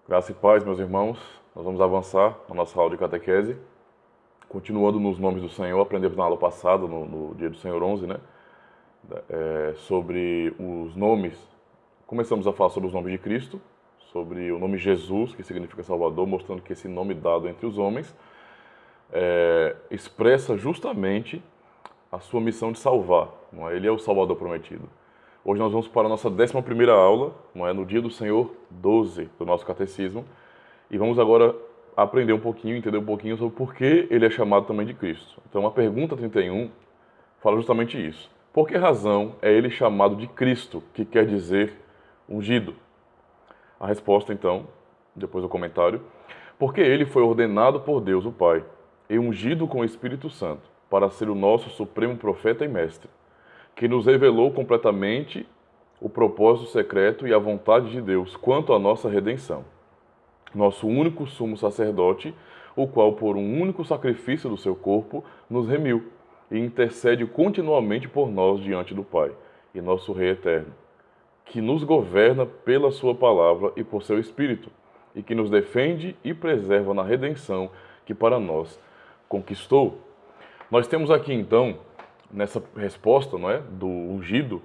Graça e paz, meus irmãos. Nós vamos avançar na nossa aula de catequese. Continuando nos nomes do Senhor, aprendemos na aula passada, no dia do Senhor 11, né? Sobre os nomes. Começamos a falar sobre os nomes de Cristo, sobre o nome Jesus, que significa Salvador, mostrando que esse nome dado entre os homens expressa justamente a sua missão de salvar. Não é? Ele é o Salvador prometido. Hoje nós vamos para a nossa 11ª aula, não é? No dia do Senhor 12 do nosso catecismo, e vamos agora aprender um pouquinho, entender um pouquinho sobre por que ele é chamado também de Cristo. Então a pergunta 31 fala justamente isso. Por que razão é ele chamado de Cristo, que quer dizer ungido? A resposta então, depois do comentário, porque ele foi ordenado por Deus o Pai e ungido com o Espírito Santo para ser o nosso supremo profeta e mestre, que nos revelou completamente o propósito secreto e a vontade de Deus quanto à nossa redenção. Nosso único sumo sacerdote, o qual por um único sacrifício do seu corpo nos remiu e intercede continuamente por nós diante do Pai, e nosso Rei eterno, que nos governa pela sua palavra e por seu Espírito, e que nos defende e preserva na redenção que para nós conquistou. Nós temos aqui então, nessa resposta, não é, do ungido,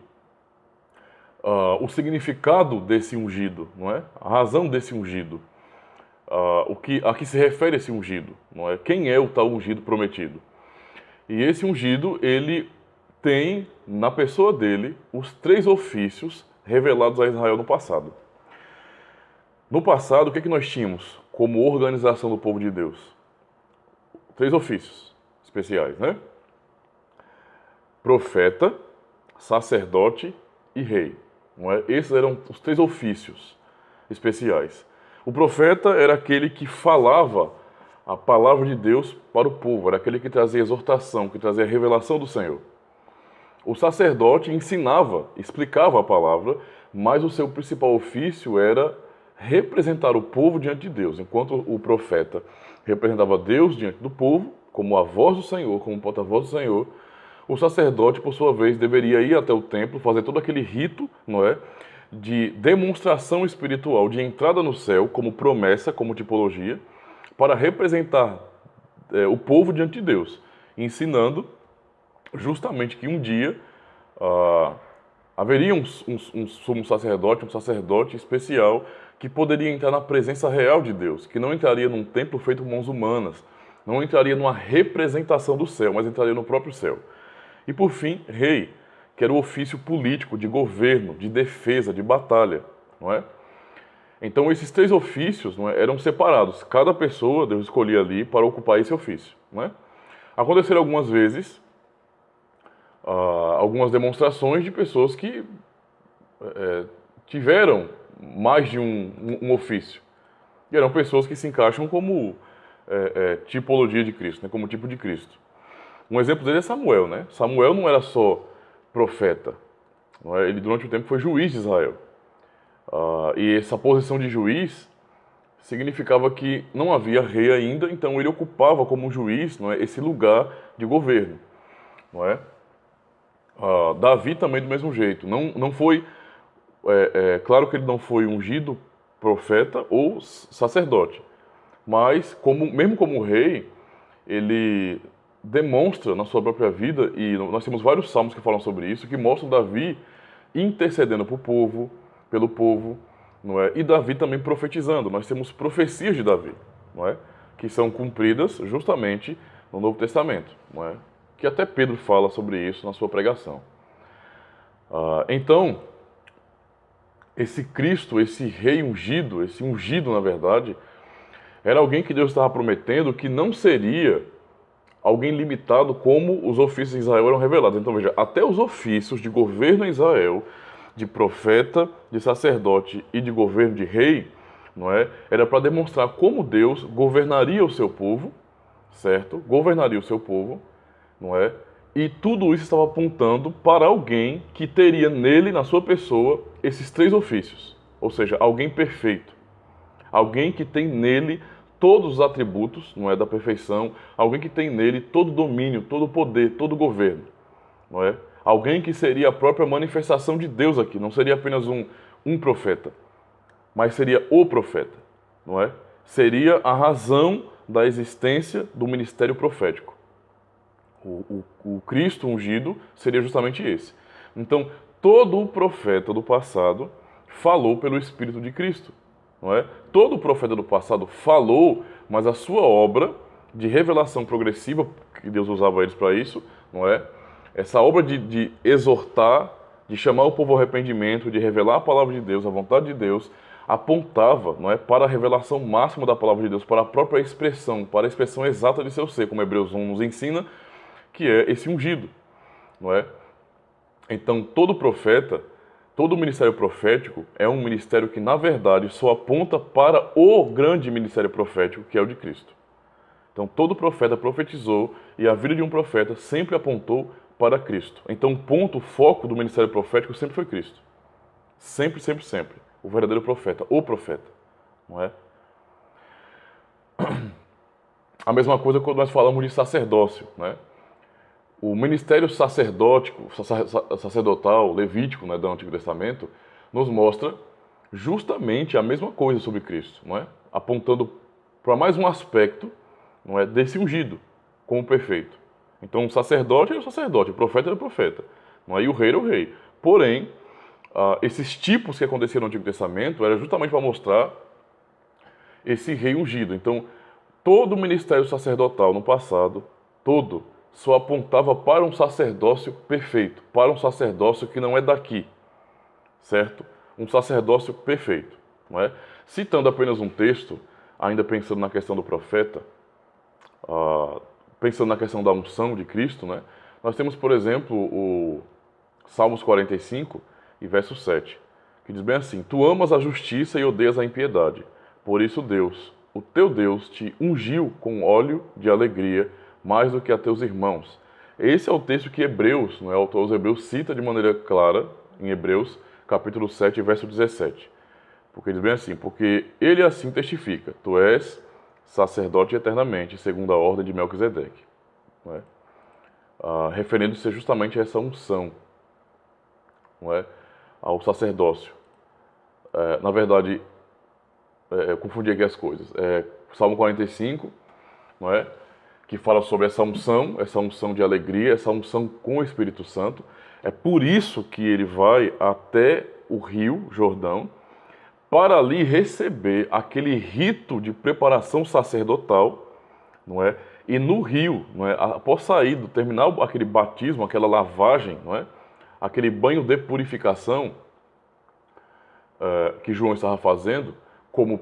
o significado desse ungido, não é? A razão desse ungido. A que se refere esse ungido, não é? Quem é o tal ungido prometido? E esse ungido, ele tem na pessoa dele os 3 ofícios revelados a Israel no passado. No passado, o que nós tínhamos como organização do povo de Deus? 3 ofícios especiais, né? Profeta, sacerdote e rei. Não é? Esses eram os 3 ofícios especiais. O profeta era aquele que falava a palavra de Deus para o povo, era aquele que trazia exortação, que trazia a revelação do Senhor. O sacerdote ensinava, explicava a palavra, mas o seu principal ofício era representar o povo diante de Deus, enquanto o profeta representava Deus diante do povo, como a voz do Senhor, como porta-voz do Senhor. O sacerdote, por sua vez, deveria ir até o templo, fazer todo aquele rito, não é, de demonstração espiritual, de entrada no céu, como promessa, como tipologia, para representar o povo diante de Deus, ensinando justamente que um dia haveria um sumo sacerdote, um sacerdote especial, que poderia entrar na presença real de Deus, que não entraria num templo feito por mãos humanas, não entraria numa representação do céu, mas entraria no próprio céu. E por fim, rei, que era o ofício político, de governo, de defesa, de batalha, não é? Então esses 3 ofícios, não é, eram separados. Cada pessoa Deus escolhia ali para ocupar esse ofício, não é? Aconteceram algumas vezes algumas demonstrações de pessoas que tiveram mais de um ofício. E eram pessoas que se encaixam como tipologia de Cristo, né, como tipo de Cristo. Um exemplo dele é Samuel, né? Samuel não era só profeta, não é? Ele durante o tempo foi juiz de Israel. E essa posição de juiz significava que não havia rei ainda, então ele ocupava como juiz, não é, esse lugar de governo, não é? Davi também do mesmo jeito. Não foi, claro que ele não foi ungido profeta ou sacerdote, mas mesmo como rei, ele demonstra na sua própria vida, e nós temos vários salmos que falam sobre isso, que mostram Davi intercedendo pelo povo, não é? E Davi também profetizando. Nós temos profecias de Davi, não é? Que são cumpridas justamente no Novo Testamento, não é? Que até Pedro fala sobre isso na sua pregação. Então, esse Cristo, esse rei ungido, esse ungido na verdade, era alguém que Deus estava prometendo que não seria alguém limitado como os ofícios em Israel eram revelados. Então veja, até os ofícios de governo em Israel, de profeta, de sacerdote e de governo de rei, não é? Era para demonstrar como Deus governaria o seu povo, certo? Governaria o seu povo, não é? E tudo isso estava apontando para alguém que teria nele, na sua pessoa, esses 3 ofícios. Ou seja, alguém perfeito. Alguém que tem nele todos os atributos, não é, da perfeição, alguém que tem nele todo o domínio, todo o poder, todo o governo, não é? Alguém que seria a própria manifestação de Deus aqui, não seria apenas um profeta, mas seria o profeta, não é? Seria a razão da existência do ministério profético. O Cristo ungido seria justamente esse. Então, todo o profeta do passado falou pelo Espírito de Cristo, não é? Todo o profeta do passado falou, mas a sua obra de revelação progressiva, que Deus usava eles para isso, não é? Essa obra de exortar, de chamar o povo ao arrependimento, de revelar a palavra de Deus, a vontade de Deus, apontava, não é, para a revelação máxima da palavra de Deus, para a própria expressão, para a expressão exata de seu ser, como Hebreus 1 nos ensina, que é esse ungido, não é? Então, todo profeta, todo ministério profético é um ministério que, na verdade, só aponta para o grande ministério profético, que é o de Cristo. Então, todo profeta profetizou e a vida de um profeta sempre apontou para Cristo. Então, o foco do ministério profético sempre foi Cristo. Sempre, sempre, sempre. O verdadeiro profeta, o profeta, não é? A mesma coisa quando nós falamos de sacerdócio, né? O ministério sacerdotal, levítico, né, do Antigo Testamento, nos mostra justamente a mesma coisa sobre Cristo, não é? Apontando para mais um aspecto, não é, desse ungido como perfeito. Então, o sacerdote era o sacerdote, o profeta era o profeta, não é? E o rei era o rei. Porém, esses tipos que aconteciam no Antigo Testamento era justamente para mostrar esse rei ungido. Então, todo o ministério sacerdotal no passado, todo, só apontava para um sacerdócio perfeito, para um sacerdócio que não é daqui, certo? Um sacerdócio perfeito, não é? Citando apenas um texto, ainda pensando na questão do profeta, pensando na questão da unção de Cristo, né? Nós temos, por exemplo, o Salmos 45 e verso 7, que diz bem assim: Tu amas a justiça e odeias a impiedade, por isso Deus, o teu Deus, te ungiu com óleo de alegria mais do que a teus irmãos. Esse é o texto que Hebreus, não é? O autor aos Hebreus cita de maneira clara em Hebreus, capítulo 7, verso 17. Porque diz bem assim: Porque ele assim testifica, tu és sacerdote eternamente, segundo a ordem de Melquisedeque. Não é? Referindo-se justamente a essa unção, não é? Ao sacerdócio. Na verdade, eu confundi aqui as coisas. Salmo 45, não é? Que fala sobre essa unção de alegria, essa unção com o Espírito Santo. É por isso que ele vai até o rio Jordão, para ali receber aquele rito de preparação sacerdotal, não é? E no rio, não é? Após sair, terminar aquele batismo, aquela lavagem, não é? Aquele banho de purificação que João estava fazendo, como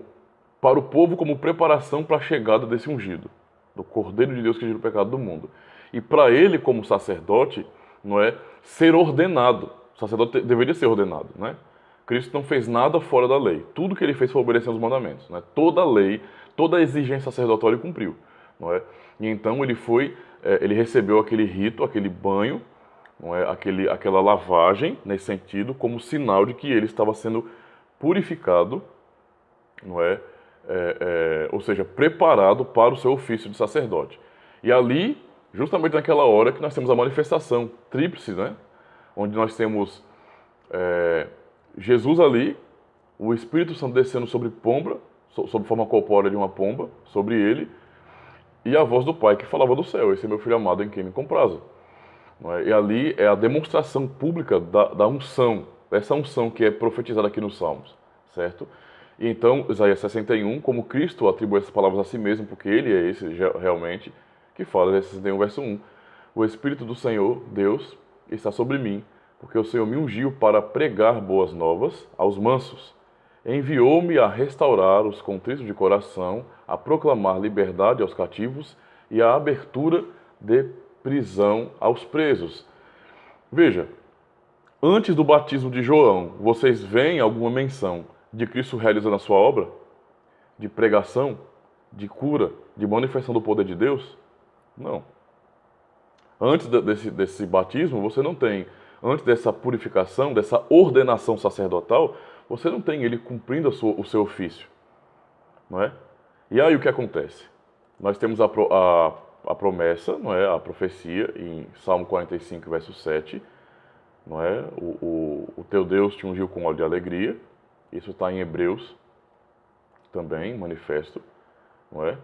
para o povo, como preparação para a chegada desse ungido, do Cordeiro de Deus que tira o pecado do mundo. E para ele, como sacerdote, não é, ser ordenado. O sacerdote deveria ser ordenado, né? Cristo não fez nada fora da lei. Tudo que ele fez foi obedecer aos mandamentos, né? Toda a lei, toda a exigência sacerdotal ele cumpriu, não é? E então ele recebeu aquele rito, aquele banho, não é? Aquela lavagem nesse sentido, como sinal de que ele estava sendo purificado, não é? Ou seja, preparado para o seu ofício de sacerdote. E ali, justamente naquela hora que nós temos a manifestação tríplice, né? Onde nós temos Jesus ali, o Espírito Santo descendo sobre pomba, sob forma corpórea de uma pomba, sobre ele, e a voz do Pai que falava do céu: Esse é meu filho amado em quem me comprazo. Não é? E ali é a demonstração pública da unção, dessa unção que é profetizada aqui nos Salmos, certo? E então, Isaías 61, como Cristo atribui essas palavras a si mesmo, porque ele é esse realmente, que fala, Isaías 61, verso 1, o Espírito do Senhor, Deus, está sobre mim, porque o Senhor me ungiu para pregar boas novas aos mansos. Enviou-me a restaurar os contritos de coração, a proclamar liberdade aos cativos e a abertura de prisão aos presos. Veja, antes do batismo de João, vocês veem alguma menção de Cristo realizando a sua obra? De pregação? De cura? De manifestação do poder de Deus? Não. Antes desse batismo, você não tem. Antes dessa purificação, dessa ordenação sacerdotal, você não tem ele cumprindo o seu ofício. Não é? E aí o que acontece? Nós temos a promessa, não é? A profecia, em Salmo 45, verso 7, não é? O teu Deus te ungiu com óleo de alegria. Isso está em Hebreus também, manifesto, não é?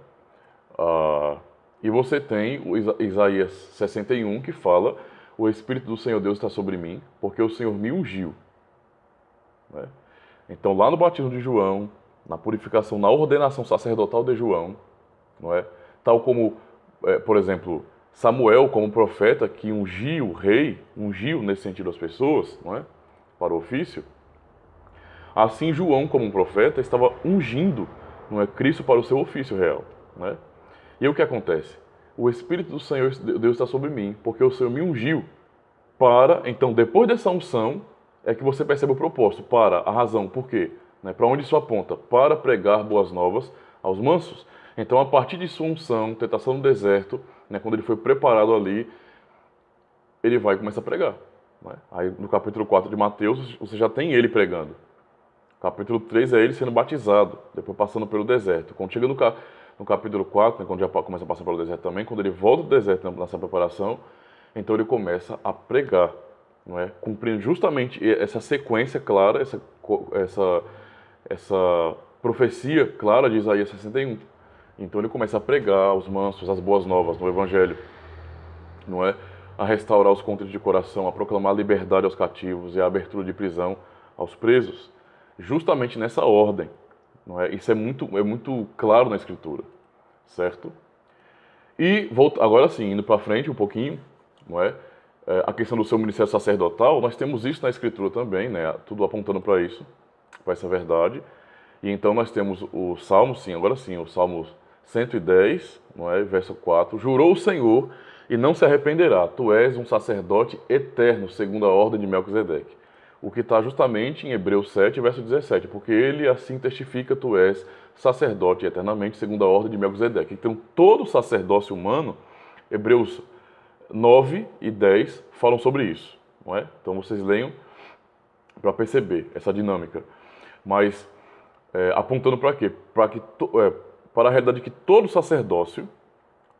E você tem o Isaías 61, que fala: o Espírito do Senhor Deus está sobre mim, porque o Senhor me ungiu. Né? Então, lá no batismo de João, na purificação, na ordenação sacerdotal de João, não é? Tal como, por exemplo, Samuel como profeta que ungiu o rei, ungiu nesse sentido as pessoas, não é? Para o ofício. Assim, João como um profeta estava ungindo, não é, Cristo para o seu ofício real, não é? E aí o que acontece? O Espírito do Senhor Deus está sobre mim, porque o Senhor me ungiu para, então, depois dessa unção, é que você percebe o propósito, para, a razão, por quê? Né? Para onde isso aponta? Para pregar boas novas aos mansos. Então, a partir de sua unção, tentação no deserto, né, quando ele foi preparado ali, ele vai começar a pregar. Né? Aí, no capítulo 4 de Mateus, você já tem ele pregando. Capítulo 3 é ele sendo batizado, depois passando pelo deserto. Quando chega no capítulo 4, né, quando já começa a passar pelo deserto também, quando ele volta do deserto nessa preparação, então ele começa a pregar, não é? Cumprindo justamente essa sequência clara, essa profecia clara de Isaías 61. Então ele começa a pregar aos mansos as boas novas no Evangelho, não é? A restaurar os contritos de coração, a proclamar a liberdade aos cativos e a abertura de prisão aos presos, justamente nessa ordem, não é? Isso é muito claro na Escritura, certo? E agora sim, indo para frente um pouquinho, não é? A questão do seu ministério sacerdotal, nós temos isso na Escritura também, né? Tudo apontando para isso, para essa verdade. E então nós temos o Salmo, sim, agora sim, o Salmo 110, não é? Verso 4: jurou o Senhor e não se arrependerá, tu és um sacerdote eterno, segundo a ordem de Melquisedeque. O que está justamente em Hebreus 7, verso 17, porque ele assim testifica: tu és sacerdote eternamente, segundo a ordem de Melquisedeque. Então, todo sacerdócio humano, Hebreus 9 e 10 falam sobre isso, não é? Então, vocês leiam para perceber essa dinâmica. Mas, apontando para quê? Para a realidade que todo sacerdócio,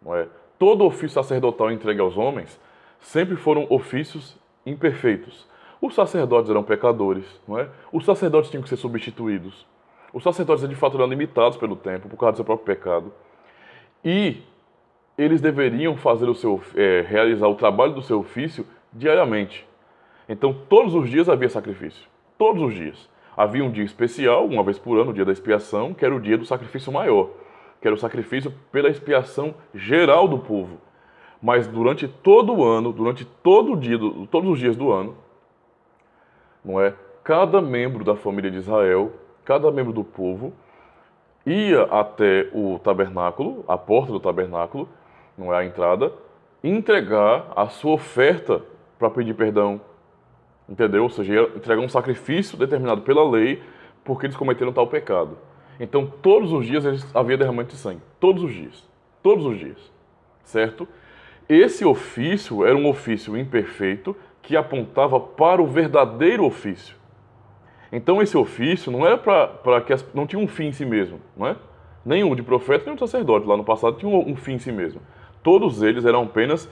não é? Todo ofício sacerdotal entregue aos homens, sempre foram ofícios imperfeitos. Os sacerdotes eram pecadores, não é? Os sacerdotes tinham que ser substituídos. Os sacerdotes, de fato, eram limitados pelo tempo, por causa do seu próprio pecado. E eles deveriam fazer realizar o trabalho do seu ofício diariamente. Então, todos os dias havia sacrifício. Todos os dias. Havia um dia especial, uma vez por ano, o dia da expiação, que era o dia do sacrifício maior, que era o sacrifício pela expiação geral do povo. Mas durante todo o ano, durante todos os dias do ano, não é? Cada membro da família de Israel, cada membro do povo, ia até o tabernáculo, a porta do tabernáculo, não é a entrada, entregar a sua oferta para pedir perdão, entendeu? Ou seja, ia entregar um sacrifício determinado pela lei porque eles cometeram tal pecado. Então, todos os dias havia derramamento de sangue, todos os dias, certo? Esse ofício era um ofício imperfeito que apontava para o verdadeiro ofício. Então esse ofício não era para que não tinha um fim em si mesmo, não é? Nenhum de profeta, nenhum de sacerdote lá no passado tinha um fim em si mesmo. Todos eles eram apenas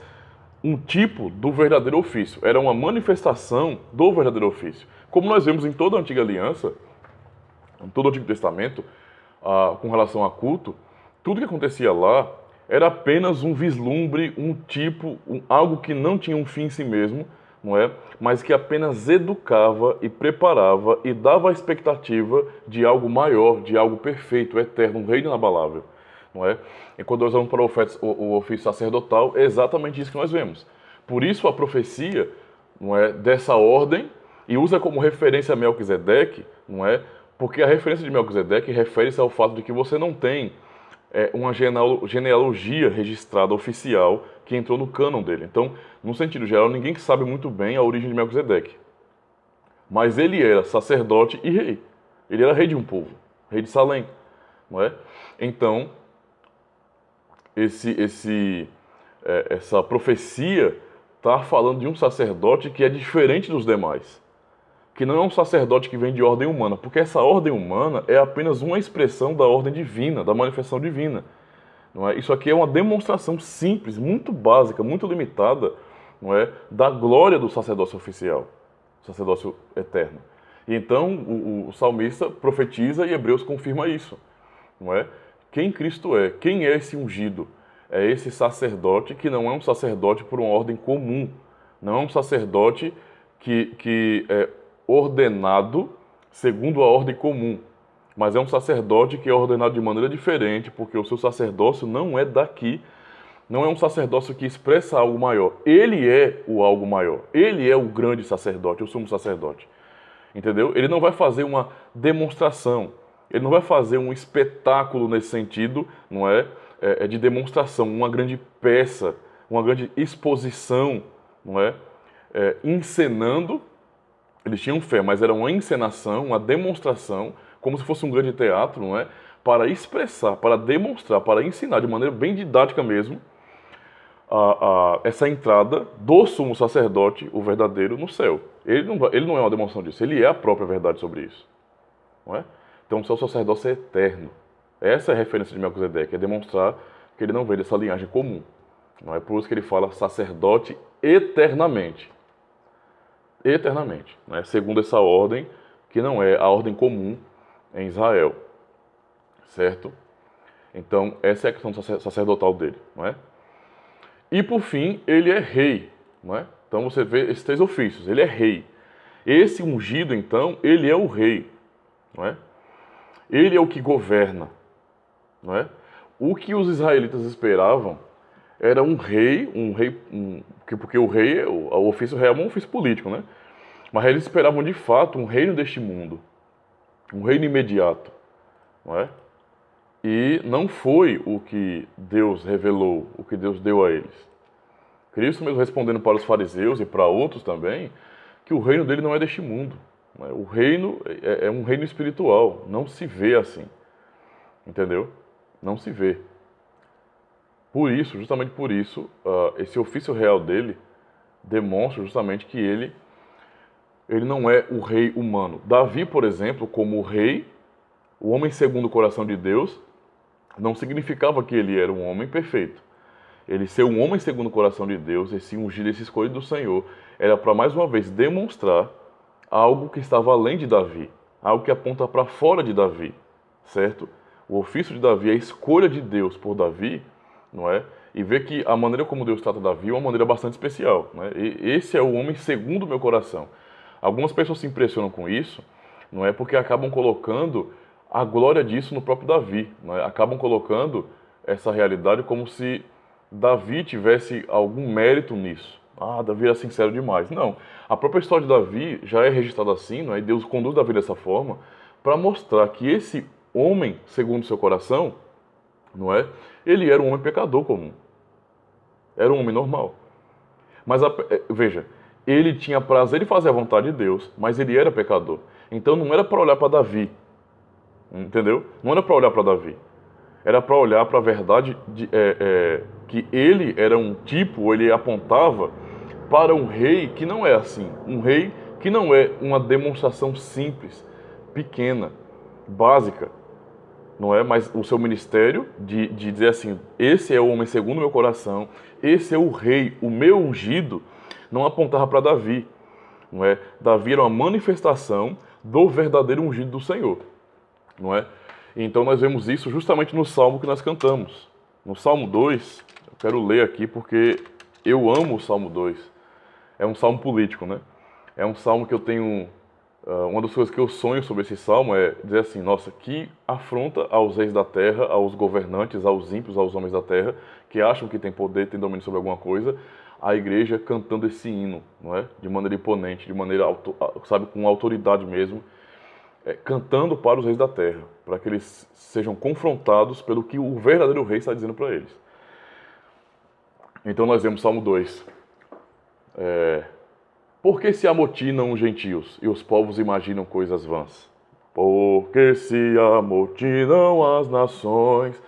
um tipo do verdadeiro ofício, era uma manifestação do verdadeiro ofício. Como nós vemos em toda a Antiga Aliança, em todo o Antigo Testamento, com relação a culto, tudo que acontecia lá era apenas um vislumbre, um tipo, algo que não tinha um fim em si mesmo, não é? Mas que apenas educava e preparava e dava a expectativa de algo maior, de algo perfeito, eterno, um reino inabalável, não é? E quando nós vamos para o ofício sacerdotal, é exatamente isso que nós vemos. Por isso a profecia, não é, dessa ordem, e usa como referência Melquisedeque, não é? Porque a referência de Melquisedeque refere-se ao fato de que você não tem uma genealogia registrada oficial que entrou no cânon dele. Então, no sentido geral, ninguém sabe muito bem a origem de Melquisedeque. Mas ele era sacerdote e rei. Ele era rei de um povo, rei de Salém, não é? Então, essa profecia está falando de um sacerdote que é diferente dos demais. Que não é um sacerdote que vem de ordem humana, porque essa ordem humana é apenas uma expressão da ordem divina, da manifestação divina. Não é? Isso aqui é uma demonstração simples, muito básica, muito limitada, não é? Da glória do sacerdócio oficial, sacerdócio eterno. E então o salmista profetiza e Hebreus confirma isso. não é? Quem Cristo é? Quem é esse ungido? É esse sacerdote que não é um sacerdote por uma ordem comum, não é um sacerdote que é ordenado segundo a ordem comum, mas é um sacerdote que é ordenado de maneira diferente, porque o seu sacerdócio não é daqui, não é um sacerdócio que expressa algo maior. Ele é o algo maior, ele é o grande sacerdote, o sumo sacerdote. Entendeu? Ele não vai fazer uma demonstração, ele não vai fazer um espetáculo nesse sentido, não é? De demonstração, uma grande peça, uma grande exposição, não é? Encenando. Eles tinham fé, mas era uma encenação, uma demonstração, como se fosse um grande teatro, não é? Para expressar, para demonstrar, para ensinar de maneira bem didática mesmo, essa entrada do sumo sacerdote, o verdadeiro, no céu. Ele não é uma demonstração disso, ele é a própria verdade sobre isso. Não é? Então o seu sacerdócio é eterno. Essa é a referência de Melquisedeque, é demonstrar que ele não vem dessa linhagem comum. Não é por isso que ele fala sacerdote eternamente. Eternamente, né? Segundo essa ordem, que não é a ordem comum em Israel. Certo? Então, essa é a questão sacerdotal dele. Não é? E por fim, ele é rei, não é? Então você vê esses 3 ofícios, ele é rei. Esse ungido, então, ele é o rei, não é? Ele é o que governa, não é? O que os israelitas esperavam era um rei, porque o rei, o ofício real é um ofício político, né? Mas eles esperavam de fato um reino deste mundo, um reino imediato, não é? E não foi o que Deus revelou, o que Deus deu a eles. Cristo mesmo respondendo para os fariseus e para outros também, que o reino dele não é deste mundo. Não é? O reino é um reino espiritual, não se vê assim. Entendeu? Não se vê. Por isso, justamente por isso, esse ofício real dele demonstra justamente que ele não é o rei humano. Davi, por exemplo, como rei, o homem segundo o coração de Deus, não significava que ele era um homem perfeito. Ele ser um homem segundo o coração de Deus, esse ungido, esse escolhido do Senhor, era para mais uma vez demonstrar algo que estava além de Davi, algo que aponta para fora de Davi, certo? O ofício de Davi, a escolha de Deus por Davi, não é? E ver que a maneira como Deus trata Davi é uma maneira bastante especial, né? E esse é o homem segundo o meu coração. Algumas pessoas se impressionam com isso, não é? Porque acabam colocando a glória disso no próprio Davi, não é? Acabam colocando essa realidade como se Davi tivesse algum mérito nisso. Ah, Davi era sincero demais. Não. A própria história de Davi já é registrada assim, não é? E Deus conduz Davi dessa forma para mostrar que esse homem, segundo o seu coração, não é? Ele era um homem pecador comum. Era um homem normal. Mas veja, ele tinha prazer em fazer a vontade de Deus, mas ele era pecador. Então não era para olhar para Davi. Entendeu? Não era para olhar para Davi. Era para olhar para a verdade que ele era um tipo, ele apontava para um rei que não é assim. Um rei que não é uma demonstração simples, pequena, básica. Não é? Mas o seu ministério de dizer assim, esse é o homem segundo o meu coração, esse é o rei, o meu ungido, não apontava para Davi. Não é? Davi era uma manifestação do verdadeiro ungido do Senhor. Não é? Então nós vemos isso justamente no Salmo que nós cantamos. No Salmo 2, eu quero ler aqui porque eu amo o Salmo 2. É um salmo político, né? É um salmo que eu tenho... uma das coisas que eu sonho sobre esse salmo é dizer assim, nossa, que afronta aos reis da terra, aos governantes, aos ímpios, aos homens da terra, que acham que tem poder, tem domínio sobre alguma coisa, a igreja cantando esse hino, não é? De maneira imponente, de maneira, sabe, com autoridade mesmo, cantando para os reis da terra, para que eles sejam confrontados pelo que o verdadeiro rei está dizendo para eles. Então nós vemos Salmo 2. Por que se amotinam os gentios e os povos imaginam coisas vãs? Porque se amotinam as nações.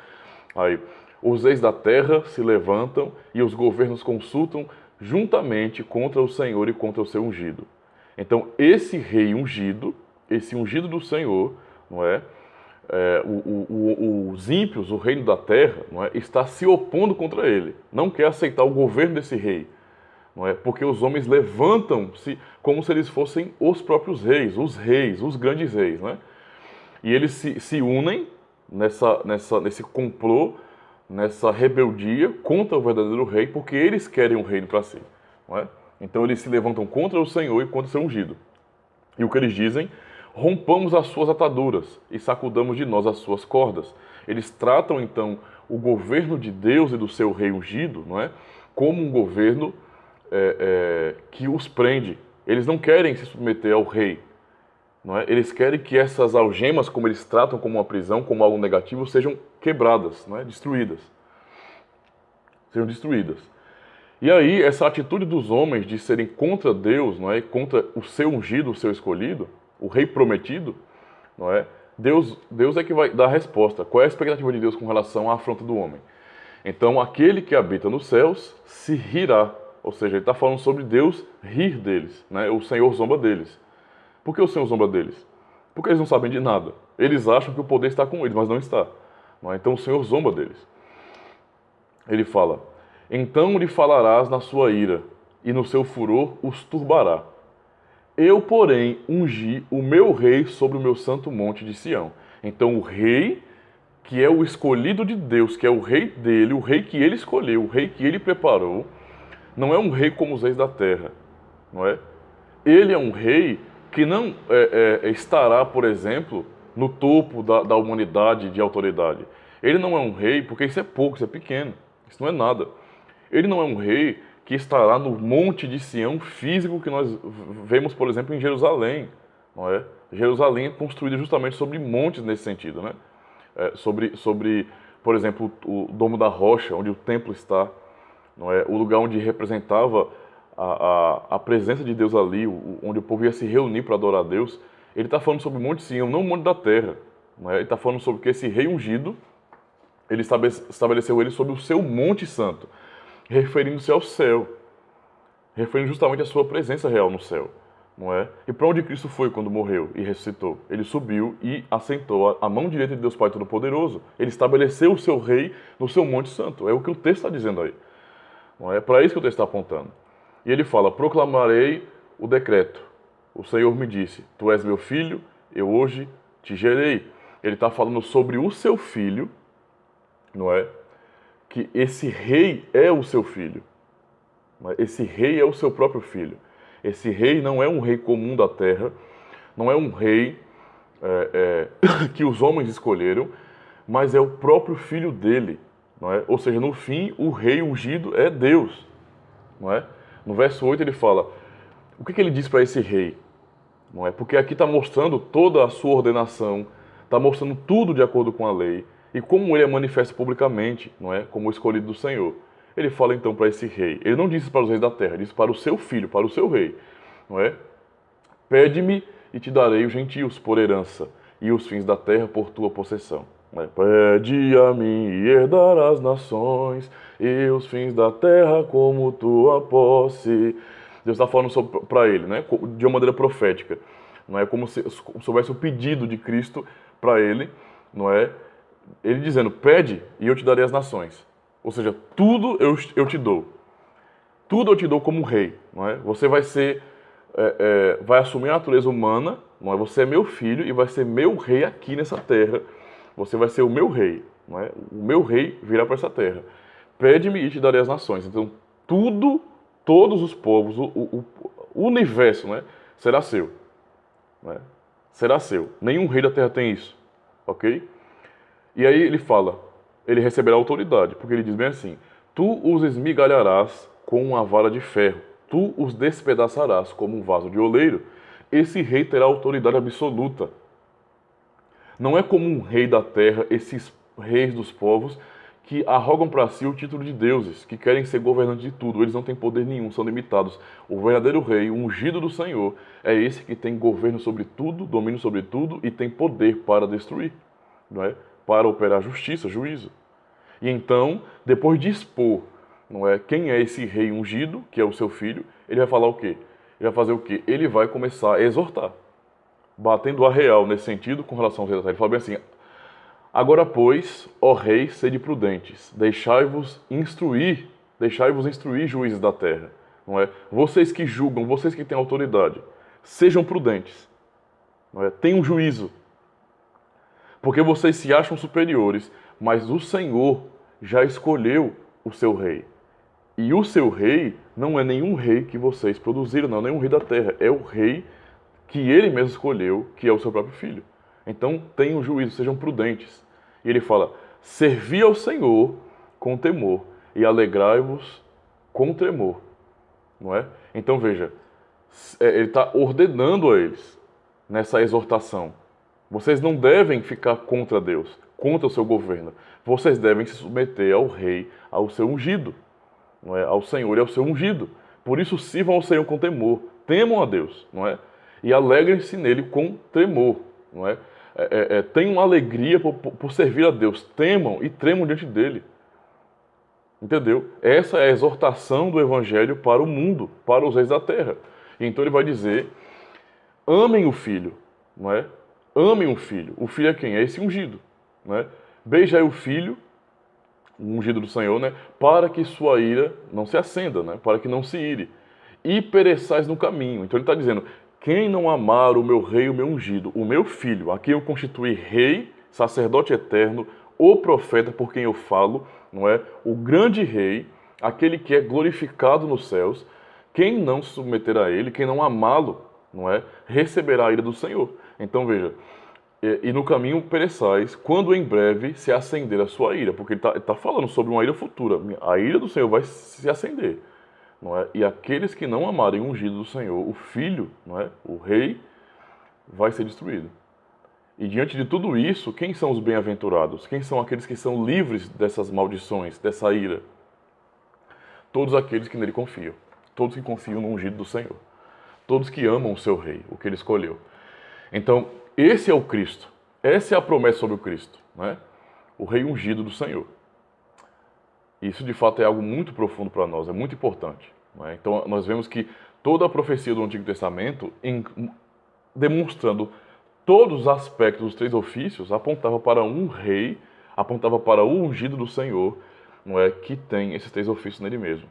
Aí, os reis da terra se levantam e os governos consultam juntamente contra o Senhor e contra o seu ungido. Então, esse rei ungido, esse ungido do Senhor, não é? Os ímpios, o reino da terra, não é? Está se opondo contra ele. Não quer aceitar o governo desse rei. Não é? Porque os homens levantam-se como se eles fossem os próprios reis, os grandes reis. Não é? E eles se unem nesse complô, nessa rebeldia contra o verdadeiro rei, porque eles querem um reino para si. Não é? Então eles se levantam contra o Senhor e contra o seu ungido. E o que eles dizem? Rompamos as suas ataduras e sacudamos de nós as suas cordas. Eles tratam então o governo de Deus e do seu rei ungido, não é, como um governo que os prende. Eles não querem se submeter ao rei, não é? Eles querem que essas algemas, como eles tratam como uma prisão, como algo negativo, sejam quebradas, não é? Destruídas. Sejam destruídas. E aí, essa atitude dos homens de serem contra Deus, não é? Contra o seu ungido, o seu escolhido, o rei prometido, não é? Deus é que vai dar a resposta. Qual é a expectativa de Deus com relação à afronta do homem? Então, aquele que habita nos céus se rirá. Ou seja, ele está falando sobre Deus rir deles, né? O Senhor zomba deles. Por que o Senhor zomba deles? Porque eles não sabem de nada. Eles acham que o poder está com eles, mas não está. Não é? Então o Senhor zomba deles. Ele fala: então lhe falarás na sua ira, e no seu furor os turbará. Eu, porém, ungi o meu rei sobre o meu santo monte de Sião. Então o rei, que é o escolhido de Deus, que é o rei dele, o rei que ele escolheu, o rei que ele preparou, não é um rei como os reis da terra, não é? Ele é um rei que não estará, por exemplo, no topo da humanidade de autoridade. Ele não é um rei, porque isso é pouco, isso é pequeno, isso não é nada. Ele não é um rei que estará no monte de Sião físico que nós vemos, por exemplo, em Jerusalém, não é? Jerusalém é construída justamente sobre montes nesse sentido, né? Sobre, por exemplo, o Domo da Rocha, onde o templo está, não é? O lugar onde representava a presença de Deus ali, onde o povo ia se reunir para adorar a Deus. Ele está falando sobre o Monte Sião, não o Monte da Terra. Não é? Ele está falando sobre que esse rei ungido, ele estabeleceu ele sobre o seu Monte Santo, referindo-se ao céu, referindo justamente à sua presença real no céu. Não é? E para onde Cristo foi quando morreu e ressuscitou? Ele subiu e assentou à mão direita de Deus Pai Todo-Poderoso. Ele estabeleceu o seu rei no seu Monte Santo. É o que o texto está dizendo aí. Não é? Para isso que o texto está apontando. E ele fala: proclamarei o decreto. O Senhor me disse: tu és meu filho, eu hoje te gerei. Ele está falando sobre o seu filho, não é? Que esse rei é o seu filho. Não é? Esse rei é o seu próprio filho. Esse rei não é um rei comum da terra, não é um rei que os homens escolheram, mas é o próprio filho dele. Não é? Ou seja, no fim, o rei ungido é Deus. Não é? No verso 8 ele fala: o que ele diz para esse rei? Não é? Porque aqui está mostrando toda a sua ordenação, está mostrando tudo de acordo com a lei, e como ele é manifesto publicamente, não é? Como o escolhido do Senhor. Ele fala então para esse rei, ele não disse para os reis da terra, ele disse para o seu filho, para o seu rei, não é? Pede-me e te darei os gentios por herança, e os fins da terra por tua possessão. Pede a mim e herdarás as nações, e os fins da terra como tua posse. Deus está falando para ele, né? De uma maneira profética. Não é como se houvesse o pedido de Cristo para ele, não é? Ele dizendo: pede e eu te darei as nações. Ou seja, tudo eu te dou. Tudo eu te dou como rei, não é? Você vai ser, vai assumir a natureza humana, não é? Você é meu filho e vai ser meu rei aqui nessa terra. Você vai ser o meu rei, não é? O meu rei virá para essa terra. Pede-me e te darei as nações. Então, tudo, todos os povos, o universo, né, será seu. Não é? Será seu. Nenhum rei da terra tem isso, ok? E aí ele fala, ele receberá autoridade, porque ele diz bem assim: tu os esmigalharás com uma vara de ferro, tu os despedaçarás como um vaso de oleiro. Esse rei terá autoridade absoluta. Não é como um rei da terra, esses reis dos povos, que arrogam para si o título de deuses, que querem ser governantes de tudo. Eles não têm poder nenhum, são limitados. O verdadeiro rei, o ungido do Senhor, é esse que tem governo sobre tudo, domínio sobre tudo e tem poder para destruir, não é? Para operar justiça, juízo. E então, depois de expor, não é, quem é esse rei ungido, que é o seu filho, ele vai falar o quê? Ele vai fazer o quê? Ele vai começar a exortar, batendo a real nesse sentido com relação aos reis da terra. Ele fala bem assim: agora, pois, ó reis, sede prudentes, deixai-vos instruir, juízes da terra. Não é? Vocês que julgam, vocês que têm autoridade, sejam prudentes. Não é? Tenham juízo. Porque vocês se acham superiores, mas o Senhor já escolheu o seu rei. E o seu rei não é nenhum rei que vocês produziram, não é nenhum rei da terra. É o rei que ele mesmo escolheu, que é o seu próprio filho. Então tenham juízo, sejam prudentes. E ele fala, servi ao Senhor com temor e alegrai-vos com tremor. Não é? Então veja, ele está ordenando a eles nessa exortação. Vocês não devem ficar contra Deus, contra o seu governo. Vocês devem se submeter ao rei, ao seu ungido, não é? Ao Senhor e ao seu ungido. Por isso sirvam ao Senhor com temor, temam a Deus, não é? E alegrem-se nele com tremor, não é? Tenham alegria por servir a Deus, temam e tremam diante dele. Entendeu? Essa é a exortação do Evangelho para o mundo, para os reis da terra. E então ele vai dizer, amem o Filho, não é? Amem o Filho. O Filho é quem? É esse ungido, não é? Beijai o Filho, o ungido do Senhor, né? Para que sua ira não se acenda, né? Para que não se ire. E pereçais no caminho. Então ele está dizendo, quem não amar o meu rei, o meu ungido, o meu filho, a quem eu constituí rei, sacerdote eterno, o profeta por quem eu falo, não é? O grande rei, aquele que é glorificado nos céus, quem não se submeter a ele, quem não amá-lo, não é? Receberá a ira do Senhor. Então veja, e no caminho pereçais, quando em breve se acender a sua ira, porque ele está falando sobre uma ira futura, a ira do Senhor vai se acender, não é? E aqueles que não amarem o ungido do Senhor, o filho, não é? O rei, vai ser destruído. E diante de tudo isso, quem são os bem-aventurados? Quem são aqueles que são livres dessas maldições, dessa ira? Todos aqueles que nele confiam. Todos que confiam no ungido do Senhor. Todos que amam o seu rei, o que ele escolheu. Então, esse é o Cristo. Essa é a promessa sobre o Cristo, né? O rei ungido do Senhor. Isso, de fato, é algo muito profundo para nós, é muito importante, né? Então, nós vemos que toda a profecia do Antigo Testamento, demonstrando todos os aspectos dos três ofícios, apontava para um rei, apontava para o ungido do Senhor, não é, que tem esses três ofícios nele mesmo,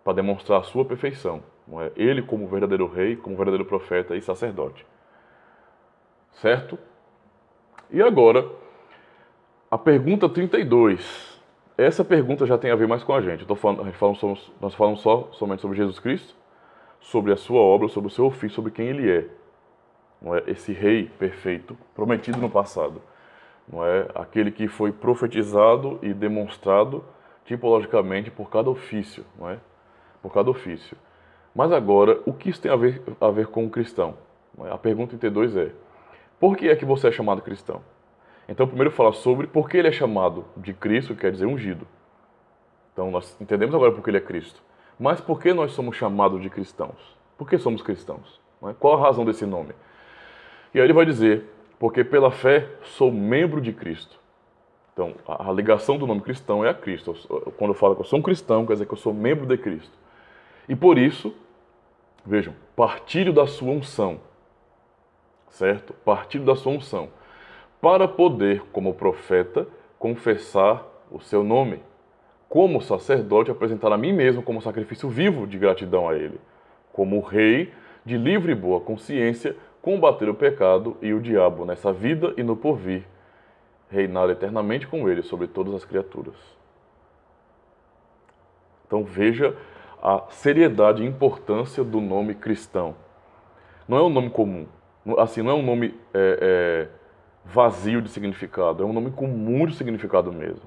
para demonstrar a sua perfeição, não é? Ele como verdadeiro rei, como verdadeiro profeta e sacerdote. Certo? E agora, a pergunta 32. Essa pergunta já tem a ver mais com a gente. Nós falamos somente sobre Jesus Cristo, sobre a sua obra, sobre o seu ofício, sobre quem ele é. Não é? Esse rei perfeito, prometido no passado. Não é? Aquele que foi profetizado e demonstrado tipologicamente por cada ofício. Não é? Por cada ofício. Mas agora, o que isso tem a ver com o cristão? Não é? A pergunta 32 é, por que é que você é chamado cristão? Então, primeiro fala sobre por que ele é chamado de Cristo, que quer dizer ungido. Então, nós entendemos agora por que ele é Cristo. Mas por que nós somos chamados de cristãos? Por que somos cristãos? Não é? Qual a razão desse nome? E aí ele vai dizer, porque pela fé sou membro de Cristo. Então, a ligação do nome cristão é a Cristo. Quando eu falo que eu sou um cristão, quer dizer que eu sou membro de Cristo. E por isso, vejam, partilho da sua unção. Certo? Partilho da sua unção. Para poder, como profeta, confessar o seu nome. Como sacerdote, apresentar a mim mesmo como sacrifício vivo de gratidão a ele. Como rei, de livre e boa consciência, combater o pecado e o diabo nessa vida e no porvir, reinar eternamente com ele sobre todas as criaturas. Então veja a seriedade e importância do nome cristão. Não é um nome comum, assim, não é um nome vazio de significado, é um nome com muito significado mesmo.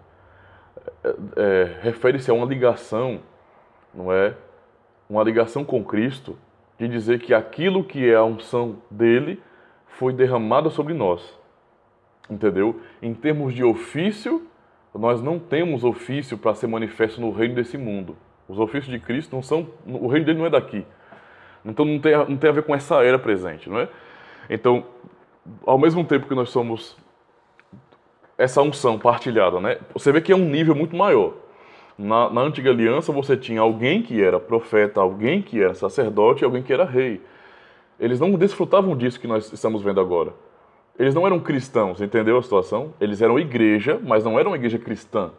Refere-se a uma ligação, não é? Uma ligação com Cristo, de dizer que aquilo que é a unção dele foi derramada sobre nós. Entendeu? Em termos de ofício, nós não temos ofício para ser manifesto no reino desse mundo. Os ofícios de Cristo não são... O reino dele não é daqui. Então não tem a ver com essa era presente, não é? Então, ao mesmo tempo que nós somos essa unção partilhada, né? Você vê que é um nível muito maior. Na antiga aliança você tinha alguém que era profeta, alguém que era sacerdote e alguém que era rei. Eles não desfrutavam disso que nós estamos vendo agora. Eles não eram cristãos, entendeu a situação? Eles eram igreja, mas não eram uma igreja cristã.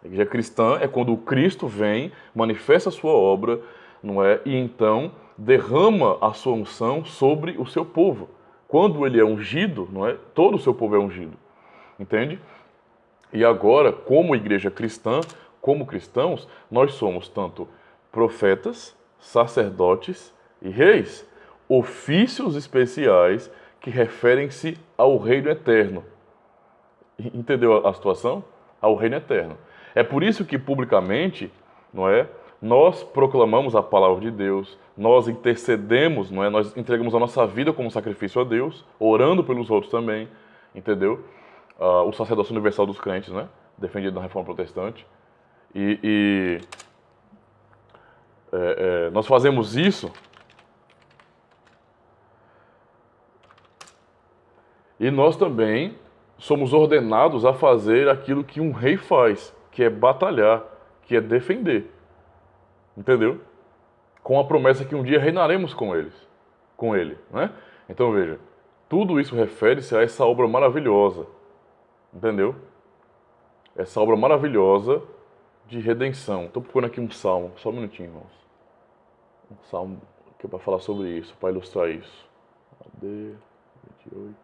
A igreja cristã é quando o Cristo vem, manifesta a sua obra, não é? E então derrama a sua unção sobre o seu povo. Quando ele é ungido, não é? Todo o seu povo é ungido. Entende? E agora, como igreja cristã, como cristãos, nós somos tanto profetas, sacerdotes e reis, ofícios especiais que referem-se ao reino eterno. Entendeu a situação? Ao reino eterno. É por isso que publicamente, não é? Nós proclamamos a palavra de Deus, nós intercedemos, não é? Nós entregamos a nossa vida como sacrifício a Deus, orando pelos outros também, entendeu? O sacerdócio universal dos crentes, né? Defendido na Reforma Protestante. Nós fazemos isso e nós também somos ordenados a fazer aquilo que um rei faz, que é batalhar, que é defender. Entendeu? Com a promessa que um dia reinaremos com ele, né? Então veja, tudo isso refere-se a essa obra maravilhosa, entendeu? Essa obra maravilhosa de redenção. Estou procurando aqui um salmo, só um minutinho, irmãos. Um salmo que é para falar sobre isso, para ilustrar isso. AD 28.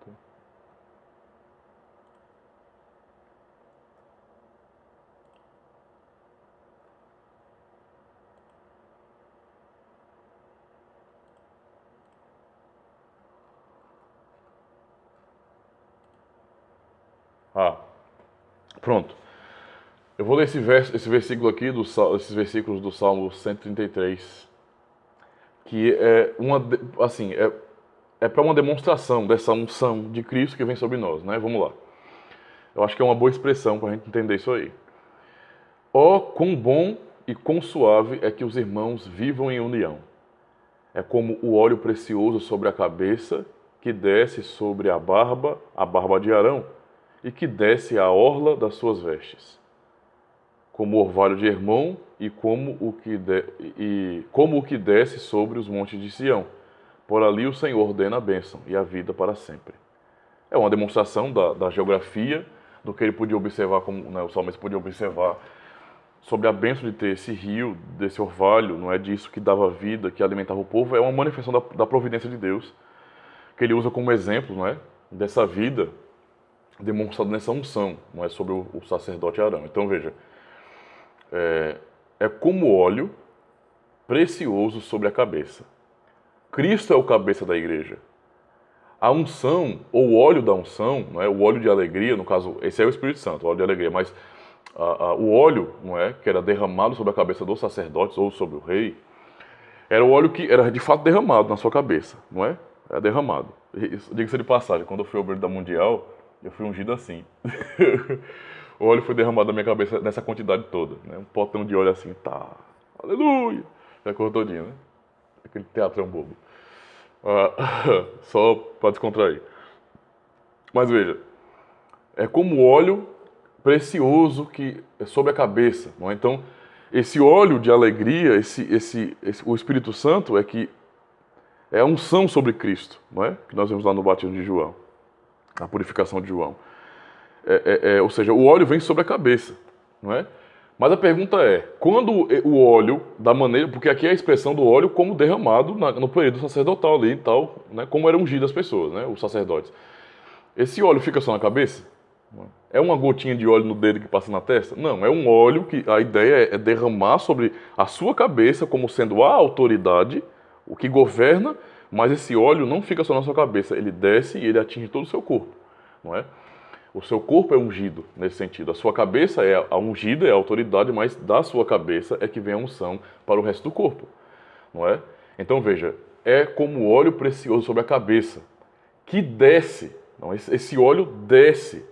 Pronto. Eu vou ler esse versículo aqui, esses versículos do Salmo 133, que é para uma demonstração dessa unção de Cristo que vem sobre nós, né? Vamos lá. Eu acho que é uma boa expressão para a gente entender isso aí. Ó, quão bom e quão suave é que os irmãos vivam em união. É como o óleo precioso sobre a cabeça, que desce sobre a barba de Arão, e que desce a orla das suas vestes. Como o orvalho de Hermon e como o que desce sobre os montes de Sião. Por ali o Senhor ordena a bênção e a vida para sempre. É uma demonstração da geografia, do que ele podia observar, como, né, o salmista podia observar, sobre a bênção de ter esse rio, desse orvalho, não é disso que dava vida, que alimentava o povo. É uma manifestação da providência de Deus, que ele usa como exemplo, não é, dessa vida demonstrado nessa unção, não é, sobre o sacerdote Arão. Então veja, é como óleo precioso sobre a cabeça. Cristo é o cabeça da igreja. A unção, ou o óleo da unção, não é, o óleo de alegria, no caso, esse é o Espírito Santo, o óleo de alegria, mas o óleo, não é, que era derramado sobre a cabeça dos sacerdotes ou sobre o rei, era o óleo que era de fato derramado na sua cabeça, não é? Era derramado. Diga-se de passagem, quando eu fui ao obreiro da Mundial, eu fui ungido assim. O óleo foi derramado na minha cabeça nessa quantidade toda, né? Um potão de óleo assim, tá, aleluia, já correu todinho, né? Aquele teatrão bobo. Só para descontrair. Mas veja, é como óleo precioso que é sobre a cabeça, não é? Então, esse óleo de alegria, o Espírito Santo é a unção sobre Cristo, não é? Que nós vemos lá no batismo de João, na purificação de João. Ou seja, o óleo vem sobre a cabeça, não é? Mas a pergunta é, quando o óleo, da maneira, porque aqui é a expressão do óleo como derramado no período sacerdotal ali e tal, né? Como eram ungidas as pessoas, né? Os sacerdotes. Esse óleo fica só na cabeça? É uma gotinha de óleo no dedo que passa na testa? Não, é um óleo que a ideia é derramar sobre a sua cabeça como sendo a autoridade, o que governa, mas esse óleo não fica só na sua cabeça, ele desce e ele atinge todo o seu corpo, não é? O seu corpo é ungido nesse sentido. A sua cabeça é a ungida, é a autoridade, mas da sua cabeça é que vem a unção para o resto do corpo, não é? Então veja, é como óleo precioso sobre a cabeça, que desce, não, esse óleo desce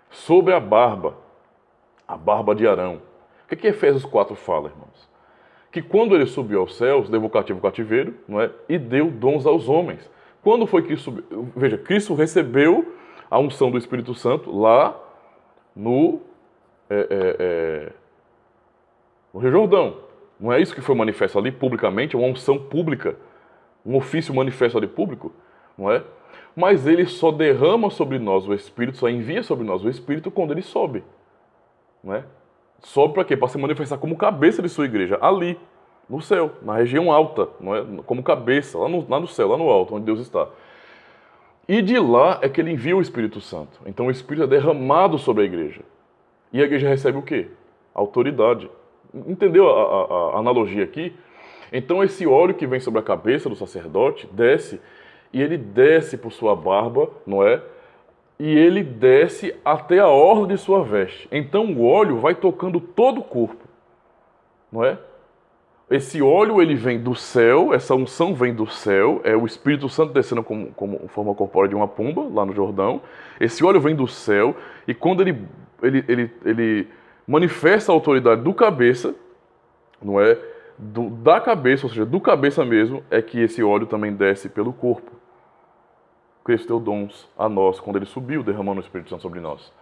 sobre a barba de Arão. O que Efésios 4 fala, irmãos? Que quando ele subiu aos céus, levou cativo o cativeiro, não é? E deu dons aos homens. Quando foi que subiu? Veja, Cristo recebeu a unção do Espírito Santo lá no Rio Jordão. Não é isso que foi manifesto ali publicamente, é uma unção pública, um ofício manifesto ali público, não é? Mas ele só derrama sobre nós o Espírito, só envia sobre nós o Espírito quando ele sobe, não é? Sobe para quê? Para se manifestar como cabeça de sua igreja, ali, no céu, na região alta, não é? Como cabeça, lá no céu, lá no alto, onde Deus está. E de lá é que ele envia o Espírito Santo. Então o Espírito é derramado sobre a igreja. E a igreja recebe o quê? Autoridade. Entendeu a analogia aqui? Então esse óleo que vem sobre a cabeça do sacerdote desce, e ele desce por sua barba, não é? E ele desce até a orla de sua veste. Então o óleo vai tocando todo o corpo, não é? Esse óleo ele vem do céu, essa unção vem do céu, é o Espírito Santo descendo como forma corpórea de uma pomba, lá no Jordão. Esse óleo vem do céu, e quando ele manifesta a autoridade do cabeça, não é? Da cabeça, ou seja, do cabeça mesmo, é que esse óleo também desce pelo corpo. Cristo deu dons a nós quando ele subiu, derramando o Espírito Santo sobre nós.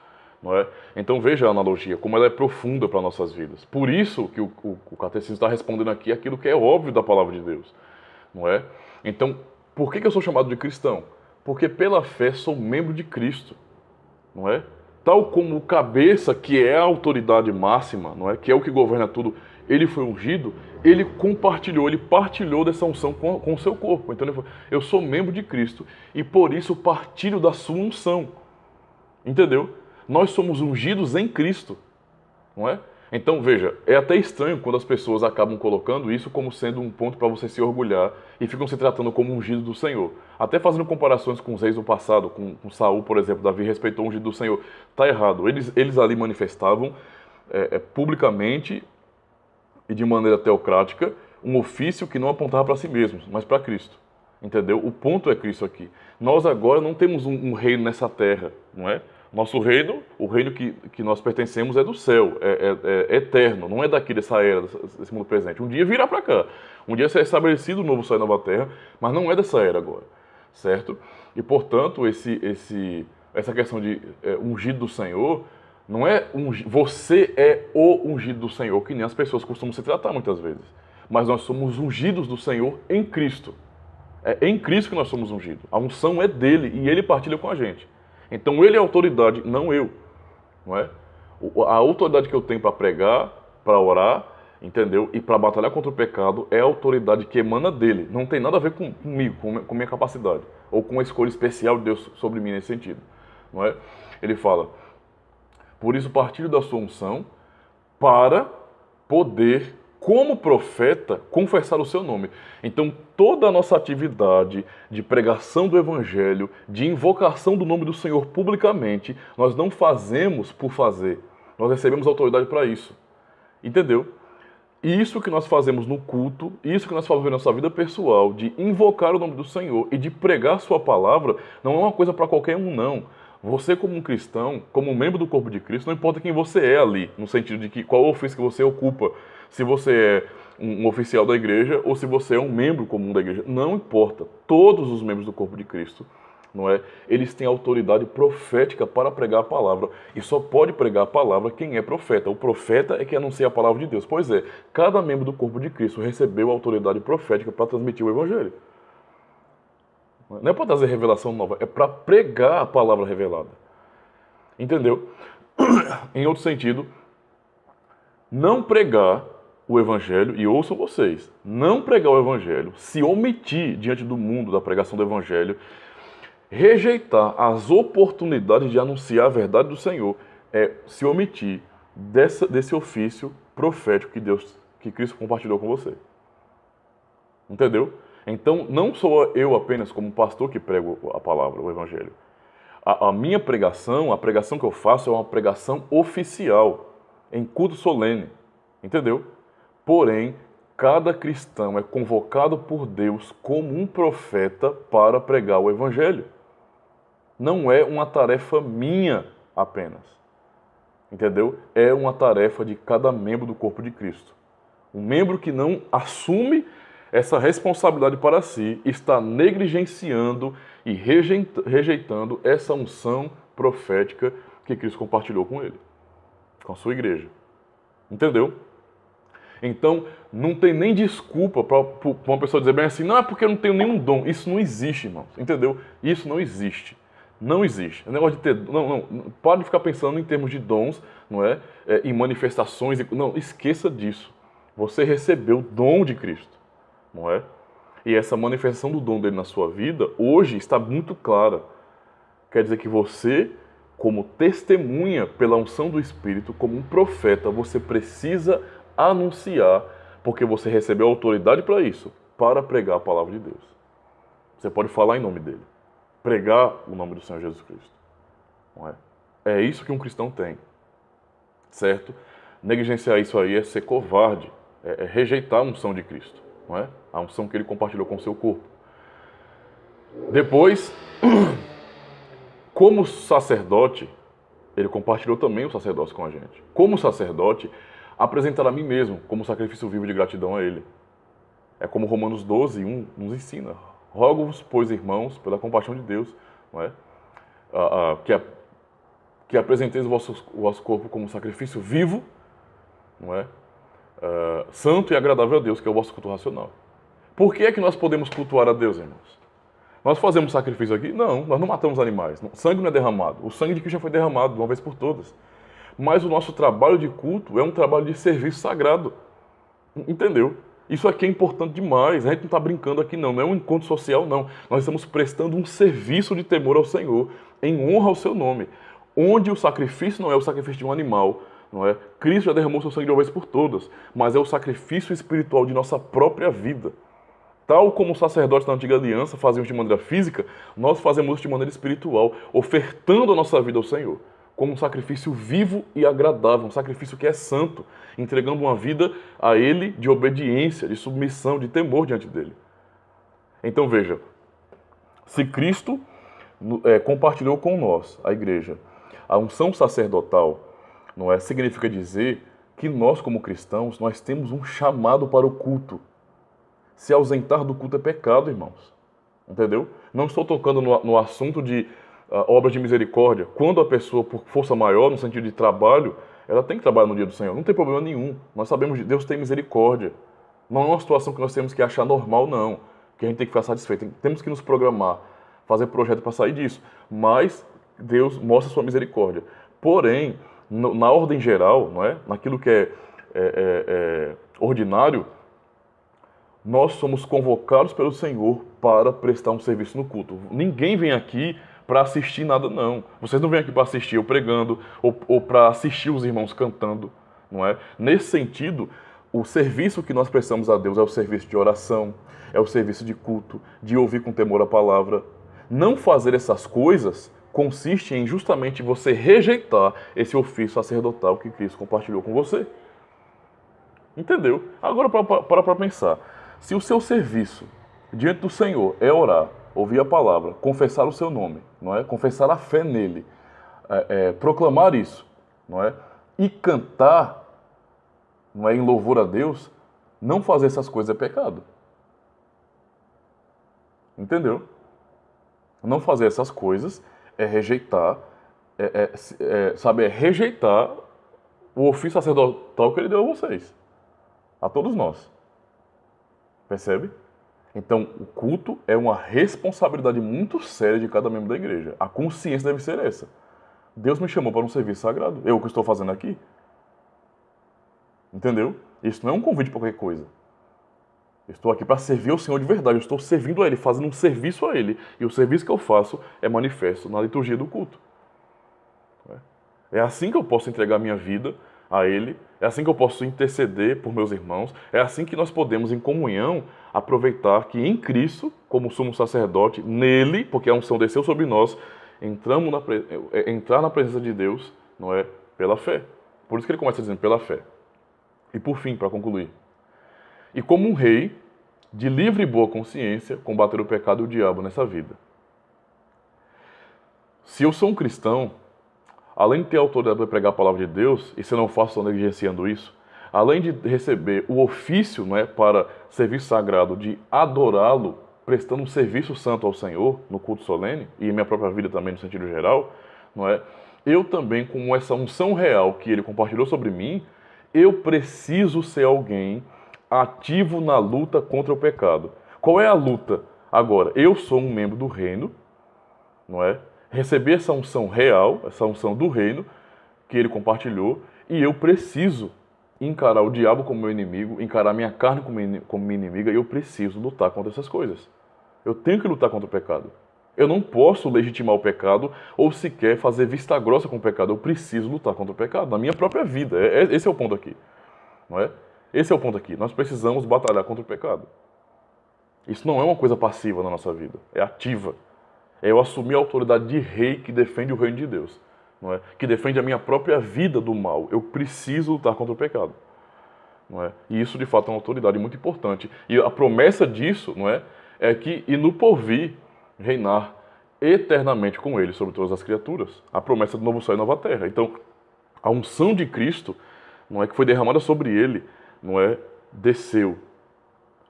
Não é? Então veja a analogia, como ela é profunda para nossas vidas. Por isso que o catecismo está respondendo aqui aquilo que é óbvio da palavra de Deus. Não é? Então, por que eu sou chamado de cristão? Porque pela fé sou membro de Cristo. Não é? Tal como o cabeça, que é a autoridade máxima, não é? Que é o que governa tudo, ele foi ungido, ele compartilhou, ele partilhou dessa unção com o seu corpo. Então ele falou, eu sou membro de Cristo e por isso partilho da sua unção. Entendeu? Nós somos ungidos em Cristo, não é? Então, veja, é até estranho quando as pessoas acabam colocando isso como sendo um ponto para você se orgulhar e ficam se tratando como ungido do Senhor. Até fazendo comparações com os reis do passado, com Saul, por exemplo, Davi respeitou o ungido do Senhor. Está errado. Eles ali manifestavam publicamente e de maneira teocrática um ofício que não apontava para si mesmos, mas para Cristo. Entendeu? O ponto é Cristo aqui. Nós agora não temos um reino nessa terra, não é? Nosso reino, o reino que nós pertencemos é do céu, é eterno, não é daqui dessa era, desse mundo presente. Um dia virá para cá, um dia será estabelecido o novo céu e nova terra, mas não é dessa era agora, certo? E portanto, essa questão de ungido do Senhor, não é você é o ungido do Senhor, que nem as pessoas costumam se tratar muitas vezes, mas nós somos ungidos do Senhor em Cristo. É em Cristo que nós somos ungidos. A unção é dele e ele partilha com a gente. Então ele é a autoridade, não eu. Não é? A autoridade que eu tenho para pregar, para orar, entendeu? E para batalhar contra o pecado é a autoridade que emana dele. Não tem nada a ver comigo, com minha capacidade. Ou com a escolha especial de Deus sobre mim nesse sentido. Não é? Ele fala, por isso partilho da sua unção para poder, como profeta, confessar o seu nome. Então, toda a nossa atividade de pregação do Evangelho, de invocação do nome do Senhor publicamente, nós não fazemos por fazer. Nós recebemos autoridade para isso. Entendeu? E isso que nós fazemos no culto, isso que nós fazemos na nossa vida pessoal, de invocar o nome do Senhor e de pregar sua palavra, não é uma coisa para qualquer um, não. Você, como um cristão, como um membro do corpo de Cristo, não importa quem você é ali, no sentido de que qual ofício que você ocupa, se você é um oficial da igreja ou se você é um membro comum da igreja, não importa. Todos os membros do corpo de Cristo, não é? Eles têm autoridade profética para pregar a palavra e só pode pregar a palavra quem é profeta. O profeta é que anuncia a palavra de Deus. Pois é, cada membro do corpo de Cristo recebeu a autoridade profética para transmitir o evangelho. Não é para trazer revelação nova, é para pregar a palavra revelada. Entendeu? Em outro sentido, não pregar o evangelho, e ouçam vocês, não pregar o evangelho, se omitir diante do mundo da pregação do evangelho, rejeitar as oportunidades de anunciar a verdade do Senhor, é se omitir desse ofício profético que Cristo compartilhou com você. Entendeu? Então, não sou eu apenas como pastor que prego a palavra, o evangelho. A minha pregação, a pregação que eu faço é uma pregação oficial, em culto solene. Entendeu? Porém, cada cristão é convocado por Deus como um profeta para pregar o evangelho. Não é uma tarefa minha apenas. Entendeu? É uma tarefa de cada membro do corpo de Cristo. Um membro que não assume essa responsabilidade para si está negligenciando e rejeitando essa unção profética que Cristo compartilhou com ele, com a sua igreja. Entendeu? Então, não tem nem desculpa para uma pessoa dizer bem assim, não, é porque eu não tenho nenhum dom. Isso não existe, irmãos. Entendeu? Isso não existe. Não existe. O negócio de ter... Não, para de ficar pensando em termos de dons, não é? Em manifestações. Não, esqueça disso. Você recebeu o dom de Cristo. Não é? E essa manifestação do dom dele na sua vida, hoje, está muito clara. quer dizer que você, como testemunha pela unção do Espírito, como um profeta, você precisa anunciar, porque você recebeu autoridade para isso, para pregar a palavra de Deus. Você pode falar em nome dele, pregar o nome do Senhor Jesus Cristo. Não é? É isso que um cristão tem, certo? Negligenciar isso aí é ser covarde, é rejeitar a unção de Cristo, não é? A unção que ele compartilhou com o seu corpo. Depois, como sacerdote, ele compartilhou também o sacerdócio com a gente. Como sacerdote, apresentar a mim mesmo como sacrifício vivo de gratidão a ele. É como Romanos 12, 1 nos ensina. Rogo-vos, pois, irmãos, pela compaixão de Deus, não é? Que apresenteis o vosso corpo como sacrifício vivo, não é? Santo e agradável a Deus, que é o vosso culto racional. Por que é que nós podemos cultuar a Deus, irmãos? Nós fazemos sacrifício aqui? Não, nós não matamos animais. Sangue não é derramado. O sangue de Cristo já foi derramado de uma vez por todas. Mas o nosso trabalho de culto é um trabalho de serviço sagrado. Entendeu? Isso aqui é importante demais. A gente não está brincando aqui, não. Não é um encontro social, não. Nós estamos prestando um serviço de temor ao Senhor, em honra ao seu nome. Onde o sacrifício não é o sacrifício de um animal, não é? Cristo já derramou seu sangue de uma vez por todas, mas é o sacrifício espiritual de nossa própria vida. Tal como os sacerdotes da antiga aliança faziam de maneira física, nós fazemos isso de maneira espiritual, ofertando a nossa vida ao Senhor, como um sacrifício vivo e agradável, um sacrifício que é santo, entregando uma vida a Ele de obediência, de submissão, de temor diante dEle. Então veja, se Cristo compartilhou com nós, a igreja, a unção sacerdotal, não é, significa dizer que nós, como cristãos, nós temos um chamado para o culto. Se ausentar do culto é pecado, irmãos. Entendeu? Não estou tocando no assunto de obras de misericórdia. Quando a pessoa, por força maior, no sentido de trabalho, ela tem que trabalhar no dia do Senhor. Não tem problema nenhum. Nós sabemos que Deus tem misericórdia. Não é uma situação que nós temos que achar normal, não. Que a gente tem que ficar satisfeito. Temos que nos programar, fazer projeto para sair disso. Mas Deus mostra sua misericórdia. Porém, na ordem geral, não é? Naquilo que é ordinário, nós somos convocados pelo Senhor para prestar um serviço no culto. Ninguém vem aqui para assistir nada, não. Vocês não vêm aqui para assistir eu pregando ou para assistir os irmãos cantando, não é? Nesse sentido, o serviço que nós prestamos a Deus é o serviço de oração, é o serviço de culto, de ouvir com temor a palavra. Não fazer essas coisas consiste em justamente você rejeitar esse ofício sacerdotal que Cristo compartilhou com você. Entendeu? Agora, para pensar. Se o seu serviço diante do Senhor é orar, ouvir a palavra, confessar o seu nome, não é? Confessar a fé nele, proclamar isso, não é? E cantar, não é, em louvor a Deus, não fazer essas coisas é pecado. Entendeu? Não fazer essas coisas é rejeitar, é rejeitar o ofício sacerdotal que ele deu a vocês, a todos nós. Percebe? Então, o culto é uma responsabilidade muito séria de cada membro da igreja. A consciência deve ser essa. Deus me chamou para um serviço sagrado. Eu o que estou fazendo aqui. Entendeu? Isso não é um convite para qualquer coisa. Eu estou aqui para servir ao Senhor de verdade. Eu estou servindo a Ele, fazendo um serviço a Ele. E o serviço que eu faço é manifesto na liturgia do culto. É assim que eu posso entregar minha vida a Ele, é assim que eu posso interceder por meus irmãos, é assim que nós podemos, em comunhão, aproveitar que em Cristo, como sumo sacerdote, nele, porque a unção desceu sobre nós, entrar na presença de Deus, não é? Pela fé. Por isso que ele começa dizendo, pela fé. E por fim, para concluir, e como um rei, de livre e boa consciência, combater o pecado e o diabo nessa vida. Se eu sou um cristão, além de ter autoridade para pregar a palavra de Deus, e se eu não faço, estou negligenciando isso, além de receber o ofício, não é, para serviço sagrado, de adorá-lo, prestando um serviço santo ao Senhor, no culto solene, e em minha própria vida também, no sentido geral, não é? Eu também, com essa unção real que ele compartilhou sobre mim, eu preciso ser alguém ativo na luta contra o pecado. Qual é a luta? Agora, eu sou um membro do reino, não é? Receber essa unção real, essa unção do reino, que ele compartilhou, e eu preciso encarar o diabo como meu inimigo, encarar minha carne como minha inimiga, e eu preciso lutar contra essas coisas. Eu tenho que lutar contra o pecado. Eu não posso legitimar o pecado ou sequer fazer vista grossa com o pecado. Eu preciso lutar contra o pecado na minha própria vida. Esse é o ponto aqui, não é? Esse é o ponto aqui. Nós precisamos batalhar contra o pecado. Isso não é uma coisa passiva na nossa vida, é ativa. É eu assumir a autoridade de rei que defende o reino de Deus, não é? Que defende a minha própria vida do mal. Eu preciso lutar contra o pecado, não é? E isso de fato é uma autoridade muito importante. E a promessa disso, não é, é que e no porvir reinar eternamente com ele sobre todas as criaturas. A promessa do novo céu e nova terra. Então, a unção de Cristo, não é, que foi derramada sobre ele, não é, desceu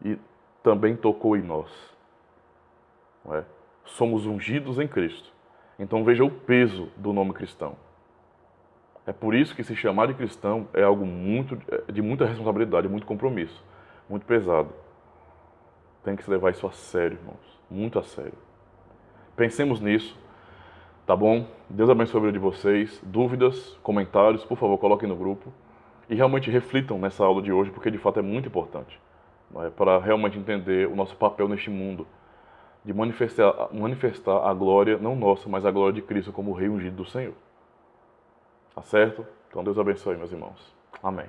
e também tocou em nós, não é? Somos ungidos em Cristo. Então veja o peso do nome cristão. É por isso que se chamar de cristão é algo de muita responsabilidade, muito compromisso, muito pesado. Tem que se levar isso a sério, irmãos, muito a sério. Pensemos nisso, tá bom? Deus abençoe a vida de vocês. Dúvidas, comentários, por favor, coloquem no grupo. E realmente reflitam nessa aula de hoje, porque de fato é muito importante, não é? Para realmente entender o nosso papel neste mundo, de manifestar a glória, não nossa, mas a glória de Cristo como o Rei ungido do Senhor. Tá certo? Então Deus abençoe, meus irmãos. Amém.